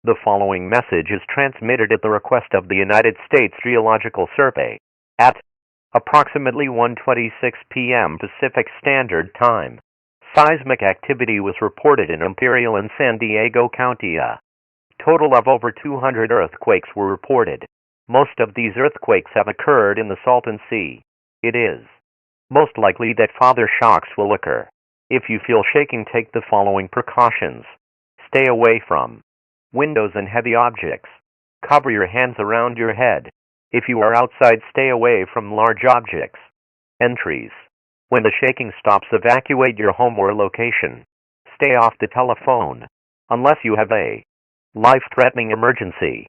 The following message is transmitted at the request of the United States Geological Survey at approximately 1:26 p.m. Pacific Standard Time. Seismic activity was reported in Imperial and San Diego County. A total of over 200 earthquakes were reported. Most of these earthquakes have occurred in the Salton Sea. It is most likely that further shocks will occur. If you feel shaking, take the following precautions. Stay away from windows and heavy objects. Cover your hands around your head. If you are outside, stay away from large objects. Entries. When the shaking stops, evacuate your home or location. Stay off the telephone unless you have a life-threatening emergency.